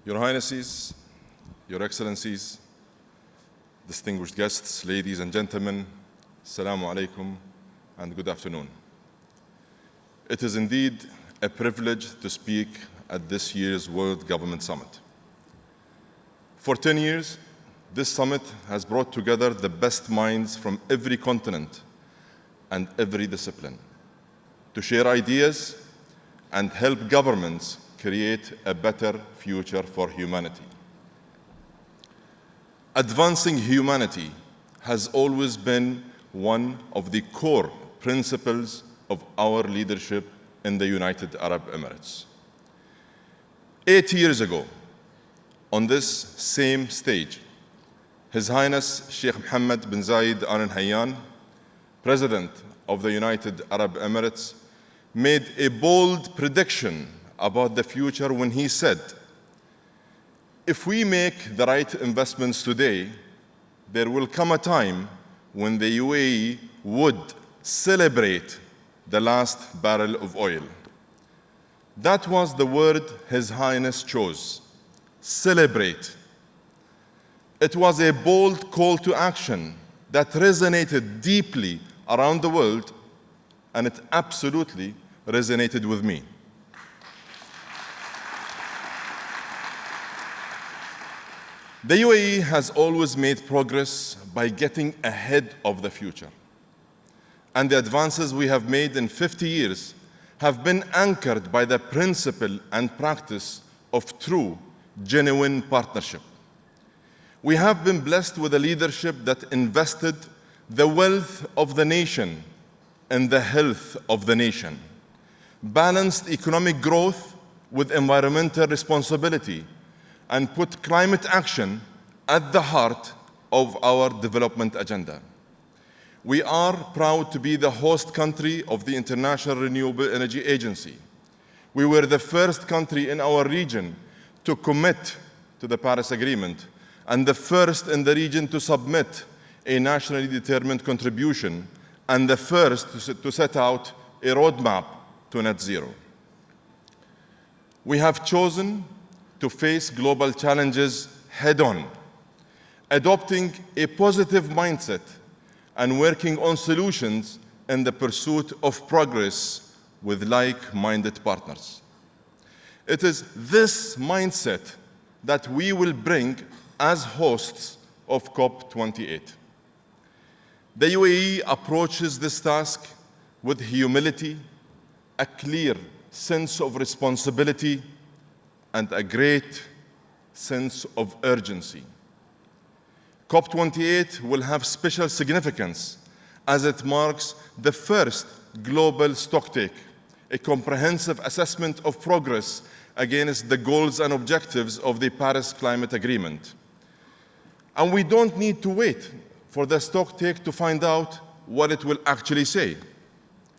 Your Highnesses, Your Excellencies, distinguished guests, ladies and gentlemen, Assalamu alaikum and good afternoon. It is indeed a privilege to speak at this year's World Government Summit. For 10 years, this summit has brought together the best minds from every continent and every discipline to share ideas and help governments create a better future for humanity. Advancing humanity has always been one of the core principles of our leadership in the United Arab Emirates. 8 years ago, on this same stage, His Highness Sheikh Mohammed bin Zayed Al Nahyan, President of the United Arab Emirates, made a bold prediction about the future when he said, if we make the right investments today, there will come a time when the UAE would celebrate the last barrel of oil. That was the word His Highness chose, celebrate. It was a bold call to action that resonated deeply around the world, and it absolutely resonated with me. The UAE has always made progress by getting ahead of the future. And the advances we have made in 50 years have been anchored by the principle and practice of true, genuine partnership. We have been blessed with a leadership that invested the wealth of the nation in the health of the nation, balanced economic growth with environmental responsibility, and put climate action at the heart of our development agenda. We are proud to be the host country of the International Renewable Energy Agency. We were the first country in our region to commit to the Paris Agreement and the first in the region to submit a nationally determined contribution and the first to set out a roadmap to net zero. We have chosen to face global challenges head-on, adopting a positive mindset and working on solutions in the pursuit of progress with like-minded partners. It is this mindset that we will bring as hosts of COP28. The UAE approaches this task with humility, a clear sense of responsibility, and a great sense of urgency. COP28 will have special significance as it marks the first global stocktake, a comprehensive assessment of progress against the goals and objectives of the Paris Climate Agreement. And we don't need to wait for the stocktake to find out what it will actually say.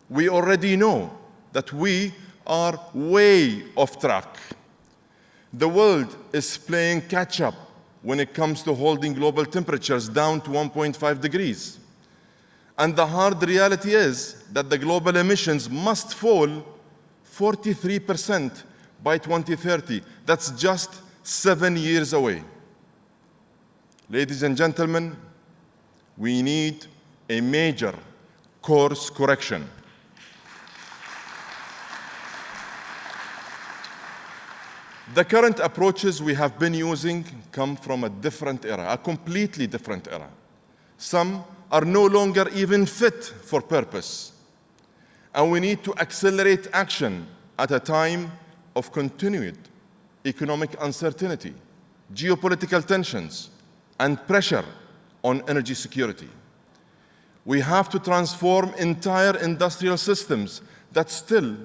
We already know that we are way off track. The world is playing catch-up when it comes to holding global temperatures down to 1.5 degrees. And the hard reality is that the global emissions must fall 43% by 2030. That's just 7 years away. Ladies and gentlemen, we need a major course correction. The current approaches we have been using come from a different era, a completely different era. Some are no longer even fit for purpose. And we need to accelerate action at a time of continued economic uncertainty, geopolitical tensions, and pressure on energy security. We have to transform entire industrial systems that still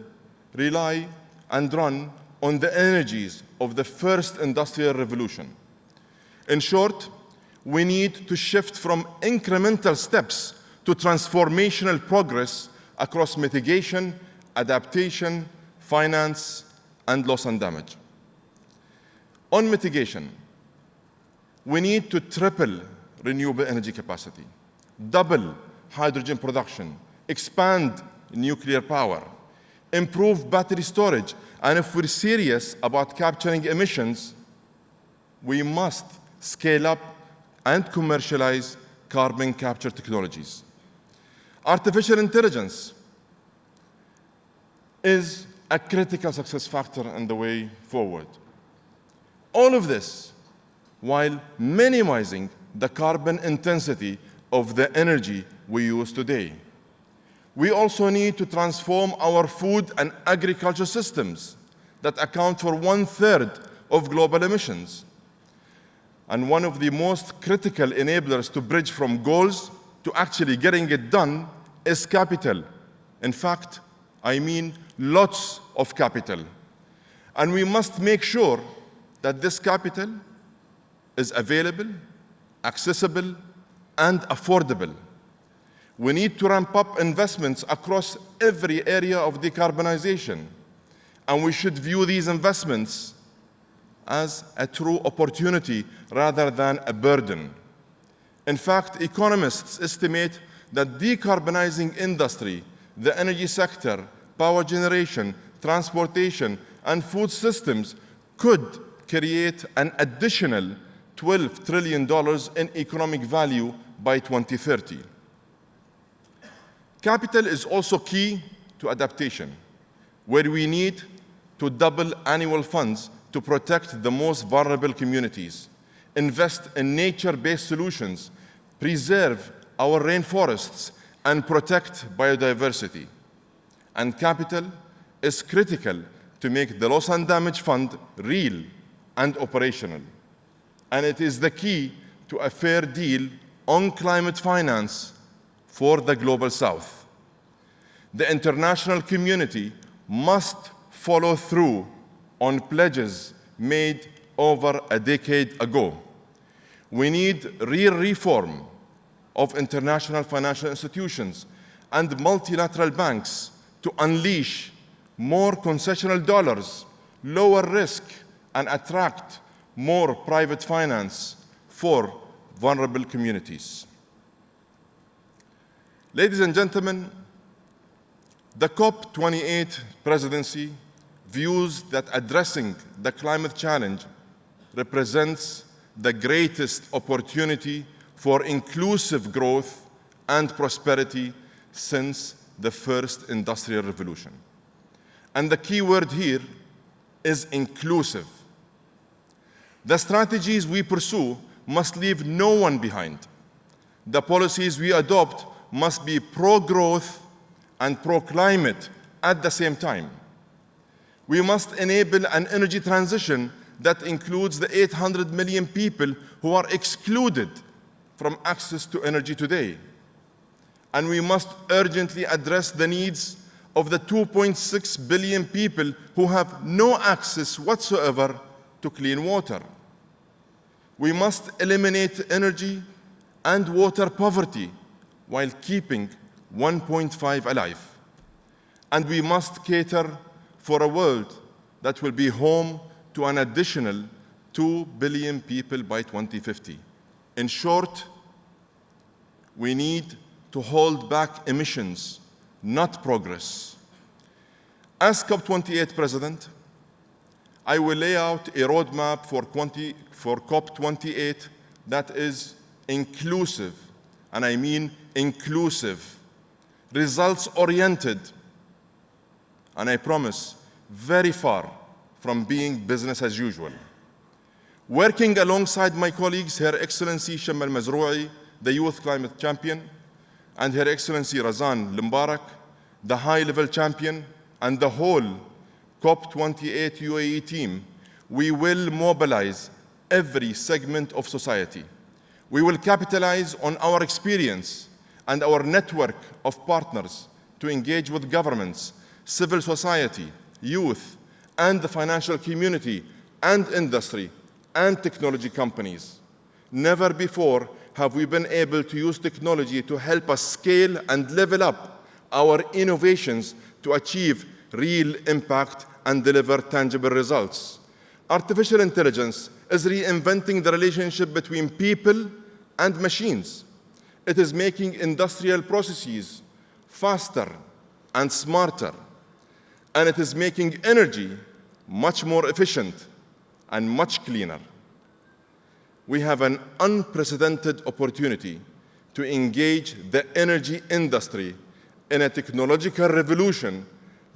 rely and run on the energies of the first industrial revolution. In short, we need to shift from incremental steps to transformational progress across mitigation, adaptation, finance, and loss and damage. On mitigation, we need to triple renewable energy capacity, double hydrogen production, expand nuclear power, improve battery storage, and if we're serious about capturing emissions, we must scale up and commercialize carbon capture technologies. Artificial intelligence is a critical success factor in the way forward. All of this while minimizing the carbon intensity of the energy we use today. We also need to transform our food and agriculture systems that account for 1/3 of global emissions. And one of the most critical enablers to bridge from goals to actually getting it done is capital. In fact, I mean lots of capital. And we must make sure that this capital is available, accessible, and affordable. We need to ramp up investments across every area of decarbonization, and we should view these investments as a true opportunity rather than a burden. In fact, economists estimate that decarbonizing industry, the energy sector, power generation, transportation, and food systems could create an additional $12 trillion in economic value by 2030. Capital is also key to adaptation, where we need to double annual funds to protect the most vulnerable communities, invest in nature-based solutions, preserve our rainforests, and protect biodiversity. And capital is critical to make the Loss and Damage Fund real and operational. And it is the key to a fair deal on climate finance for the Global South. The international community must follow through on pledges made over a decade ago. We need real reform of international financial institutions and multilateral banks to unleash more concessional dollars, lower risk, and attract more private finance for vulnerable communities. Ladies and gentlemen, the COP28 presidency views that addressing the climate challenge represents the greatest opportunity for inclusive growth and prosperity since the first industrial revolution. And the key word here is inclusive. The strategies we pursue must leave no one behind. The policies we adopt must be pro-growth and pro-climate at the same time. We must enable an energy transition that includes the 800 million people who are excluded from access to energy today. And we must urgently address the needs of the 2.6 billion people who have no access whatsoever to clean water. We must eliminate energy and water poverty while keeping 1.5 alive. And we must cater for a world that will be home to an additional 2 billion people by 2050. In short, we need to hold back emissions, not progress. As COP28 President, I will lay out a roadmap for COP28 that is inclusive, and I mean inclusive, results-oriented, and I promise, very far from being business as usual. Working alongside my colleagues, Her Excellency Sham al-Mazrou'i, the Youth Climate Champion, and Her Excellency Razan Limbarak, the High-Level Champion, and the whole COP28 UAE team, we will mobilize every segment of society. We will capitalize on our experience and our network of partners to engage with governments, civil society, youth, and the financial community, and industry, and technology companies. Never before have we been able to use technology to help us scale and level up our innovations to achieve real impact and deliver tangible results. Artificial intelligence is reinventing the relationship between people and machines. It is making industrial processes faster and smarter, and it is making energy much more efficient and much cleaner. we have an unprecedented opportunity to engage the energy industry in a technological revolution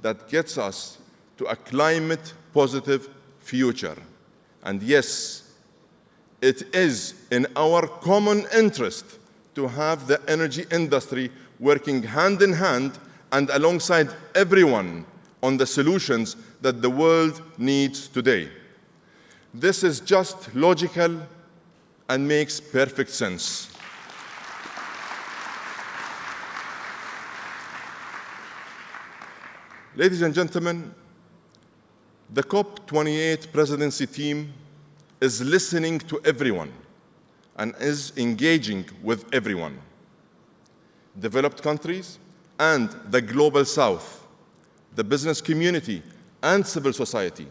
that gets us to a climate-positive future. And yes, it is in our common interest to have the energy industry working hand in hand and alongside everyone on the solutions that the world needs today. This is just logical and makes perfect sense. Ladies and gentlemen, the COP28 presidency team is listening to everyone and is engaging with everyone. Developed countries and the global south, the business community and civil society,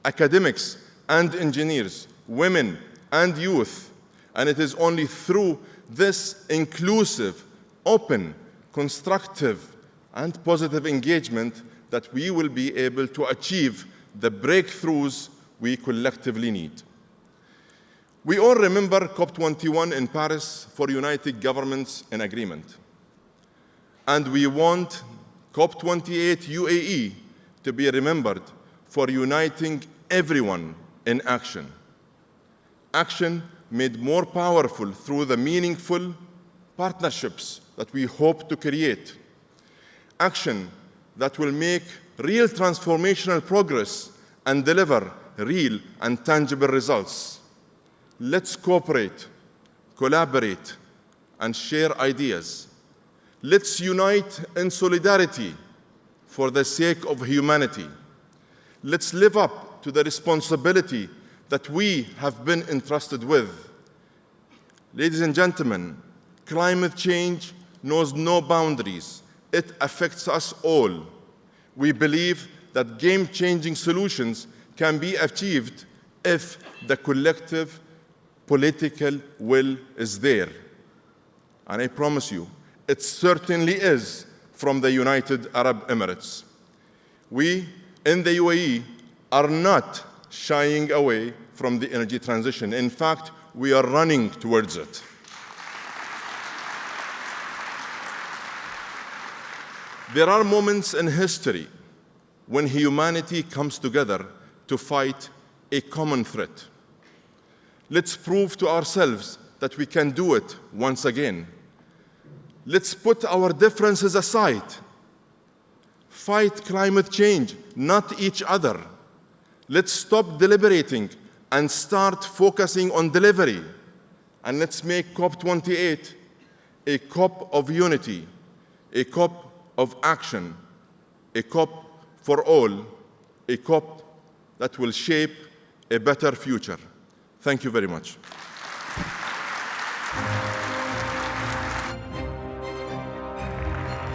academics and engineers, women and youth. And it is only through this inclusive, open, constructive, and positive engagement that we will be able to achieve the breakthroughs we collectively need. We all remember COP21 in Paris for United Governments in Agreement. And we want COP28 UAE to be remembered for uniting everyone in action. Action made more powerful through the meaningful partnerships that we hope to create. Action that will make real transformational progress and deliver real and tangible results. Let's cooperate, collaborate, and share ideas. Let's unite in solidarity for the sake of humanity. Let's live up to the responsibility that we have been entrusted with. Ladies and gentlemen, climate change knows no boundaries. It affects us all. We believe that game-changing solutions can be achieved if the collective political will is there. And I promise you, it certainly is from the United Arab Emirates. We in the UAE are not shying away from the energy transition. In fact, we are running towards it. There are moments in history when humanity comes together to fight a common threat. Let's prove to ourselves that we can do it once again. Let's put our differences aside. Fight climate change, not each other. Let's stop deliberating and start focusing on delivery. And let's make COP28 a COP of unity, a COP of action, a COP for all, a COP that will shape a better future. Thank you very much.